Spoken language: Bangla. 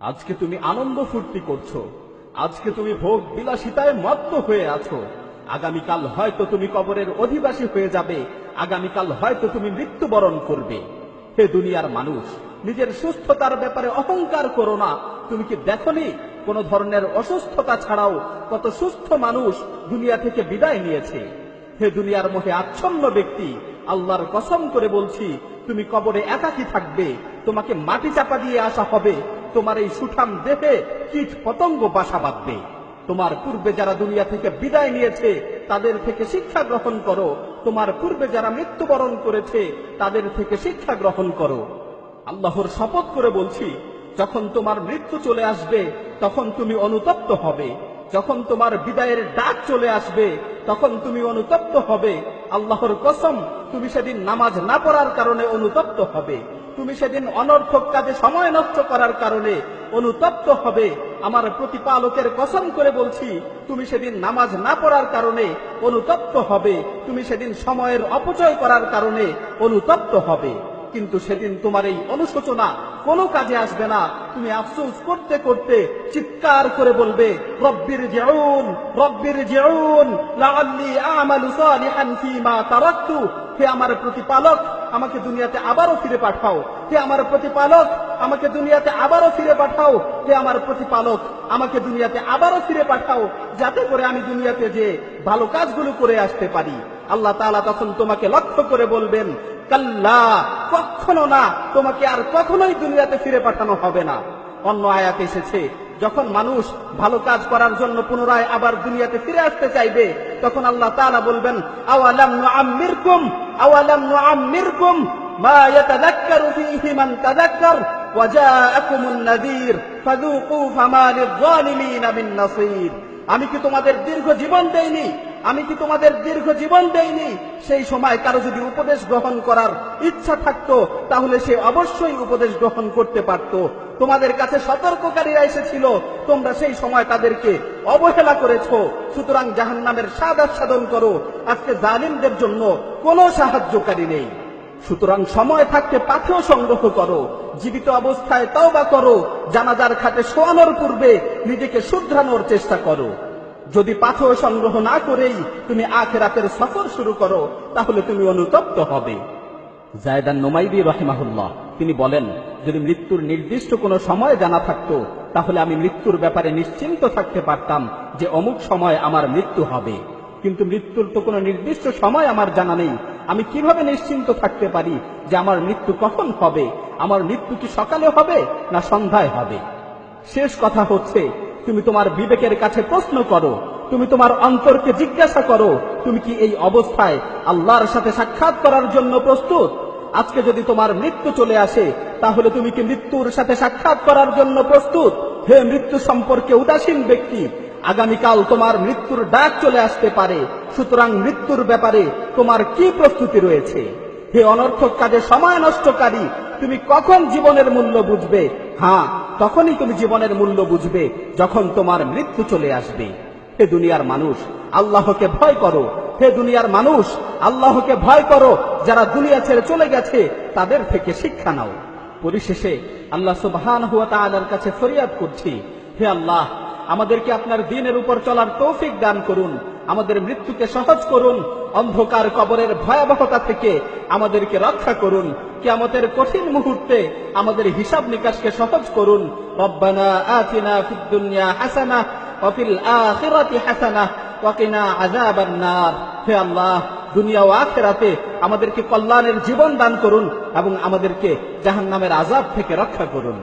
আজকে তুমি আনন্দ ফুর্তি করছো, আজকে তুমি ভোগ বিলাসিতায় মত্ত হয়ে আছো। আগামীকাল হয়তো তুমি কবরের অধিবাসী হয়ে যাবে, আগামীকাল হয়তো তুমি মৃত্যুবরণ করবে। হে দুনিয়ার মানুষ, নিজের সুস্থতার ব্যাপারে অহংকার করো না। তুমি কি দেখোনি কোন ধরনের অসুস্থতা ছাড়াও কত সুস্থ মানুষ দুনিয়া থেকে বিদায় নিয়েছে? হে দুনিয়ার মোহে আচ্ছন্ন ব্যক্তি, আল্লাহর কসম করে বলছি, তুমি কবরে একাকী থাকবে, তোমাকে মাটি চাপা দিয়ে আসা হবে, তোমার এই সুঠাম দেহে কীট পতঙ্গ বাসা বাঁধবে। তোমার পূর্বে যারা দুনিয়া থেকে বিদায় নিয়েছে তাদের থেকে শিক্ষা গ্রহণ করো, তোমার পূর্বে যারা মৃত্যুবরণ করেছে তাদের থেকে শিক্ষা গ্রহণ করো। আল্লাহর শপথ করে বলছি, যখন তোমার মৃত্যু চলে আসবে তখন তুমি অনুতপ্ত হবে, যখন তোমার বিদায়ের ডাক চলে আসবে তখন তুমি অনুতপ্ত হবে। আল্লাহর কসম, তুমি সেদিন নামাজ না পড়ার কারণে অনুতপ্ত হবে, তুমি সেদিন অনর্থক কাজে সময় নষ্ট করার কারণে অনুতপ্ত হবে। আমার প্রতিপালকের কসম করে বলছি, তুমি সেদিন নামাজ না পড়ার কারণে অনুতপ্ত হবে, তুমি সেদিন সময়ের অপচয় করার কারণে অনুতপ্ত হবে। কিন্তু সেদিন তোমার এই অনুশোচনা কোনো কাজে আসবে না। তুমি আফসোস করতে করতে চিৎকার করে বলবে, রব্বির জিউন, রব্বির জিউন লাআল্লি আমালু সালিহান ফীমা তারাকতু। হে আমার প্রতিপালক, আমাকে দুনিয়াতে আবারও ফিরে পাঠাও। হে আমার প্রতিপালক, আমাকে দুনিয়াতে আবারও ফিরে পাঠাও। হে আমার প্রতিপালক, আমাকে দুনিয়াতে আবারও ফিরে পাঠাও, যাতে করে আমি দুনিয়াতে যে ভালো কাজগুলো করে আসতে পারি। আল্লাহ তাআলা তখন তোমাকে লক্ষ্য করে বলবেন, কাল্লা, কখনো না, তোমাকে আর কখনোই দুনিয়াতে ফিরে পাঠানো হবে না। অন্য আয়াতে এসেছে, যখন মানুষ ভালো কাজ করার জন্য পুনরায় আবার দুনিয়াতে ফিরে আসতে চাইবে, তখন আল্লাহ তাআলা বলবেন, আওয়ালাম নুআম্মিরকুম, আওয়ালাম নুআম্মিরকুম মা ইয়াতাযাক্কারু ফীহি মান তাযাক্কার ওয়া জাআকুমুন নাযীর ফাযুকু ফামা লিয-যালিমিনা মিন নাসীর। আমি কি তোমাদের দীর্ঘ জীবন দেইনি? আমি কি তোমাদের দীর্ঘ জীবন দেইনি? সেই সময় কারো যদি উপদেশ গ্রহণ করার ইচ্ছা থাকতো তাহলে সে অবশ্যই উপদেশ গ্রহণ করতে পারত। তোমাদের কাছে সতর্ককারীরা এসেছিল, তোমরা সেই সময় তাদেরকে অবহেলা করেছো। সুতরাং জাহান্নামের স্বাদ আস্বাদন করো। আজকে জালিমদের জন্য কোনো সাহায্যকারী নেই। সুতরাং সময় থাকতে পাথেয় সংগ্রহ করো, জীবিত অবস্থায় তওবা করো, জানাজার খাটে শোয়ানোর পূর্বে নিজেকে শুধরানোর চেষ্টা করো। যদি পাথেয় সংগ্রহ না করেই তুমি আখিরাতের সফর শুরু করো তাহলে তুমি অনুতপ্ত হবে। যায়েদান নুমাইরি রাহিমাহুল্লাহ তিনি বলেন, যদি মৃত্যুর নির্দিষ্ট কোনো সময় জানা থাকতো তাহলে আমি মৃত্যুর ব্যাপারে নিশ্চিন্ত থাকতে পারতাম যে অমুক সময় আমার মৃত্যু হবে। কিন্তু মৃত্যুর তো কোনো নির্দিষ্ট সময় আমার জানা নেই। আমি কিভাবে নিশ্চিন্ত থাকতে পারি যে আমার মৃত্যু কখন হবে? আমার মৃত্যু কি সকালে হবে না সন্ধ্যায় হবে? শেষ কথা হচ্ছে, তুমি তোমার বিবেকের কাছে প্রশ্ন করো, তুমি তোমার অন্তরকে জিজ্ঞাসা করো, তুমি কি এই অবস্থায় আল্লাহর সাথে সাক্ষাৎ করার জন্য প্রস্তুত? আজকে যদি তোমার মৃত্যু চলে আসে তাহলে তুমি কি মৃত্যুর সাথে সাক্ষাৎ করার জন্য প্রস্তুত? হে মৃত্যু সম্পর্কে উদাসীন ব্যক্তি, আগামীকাল তোমার মৃত্যুর ডাক চলে আসতে পারে। সুতরাং মৃত্যুর ব্যাপারে তোমার কি প্রস্তুতি রয়েছে? হে অনর্থক কাজে সময় নষ্টকারী, তুমি কখন জীবনের মূল্য বুঝবে? হ্যাঁ, তখনই তুমি জীবনের মূল্য বুঝবে যখন তোমার মৃত্যু চলে আসবে। হে দুনিয়ার মানুষ, আল্লাহকে ভয় করো। হে দুনিয়ার মানুষ, আল্লাহকে ভয় করো। যারা দুনিয়া ছেড়ে চলে গেছে তাদের থেকে শিক্ষা নাও। পরিশেষে আল্লাহ সুবহানাহু ওয়া তাআলার কাছে ফরিয়াদ করছি, হে আল্লাহ, আমাদেরকে আপনার দ্বীনের উপর চলার তৌফিক দান করুন, আমাদের মৃত্যুকে সহজ করুন, অন্ধকার কবরের ভয়াবহতা থেকে আমাদেরকে রক্ষা করুন, কিয়ামতের কঠিন মুহূর্তে আমাদের হিসাব নিকাশকে সহজ করুন। রব্বানা আতিনা ফিদ দুনিয়া হাসানাহ ওয়া ফিল আখিরাতি হাসানাহ ওয়া কিনা আযাবান নার। হে আল্লাহ, দুনিয়া ও আখিরাতে আমাদেরকে কল্যাণের জীবন দান করুন এবং আমাদেরকে জাহান্নামের আযাব থেকে রক্ষা করুন।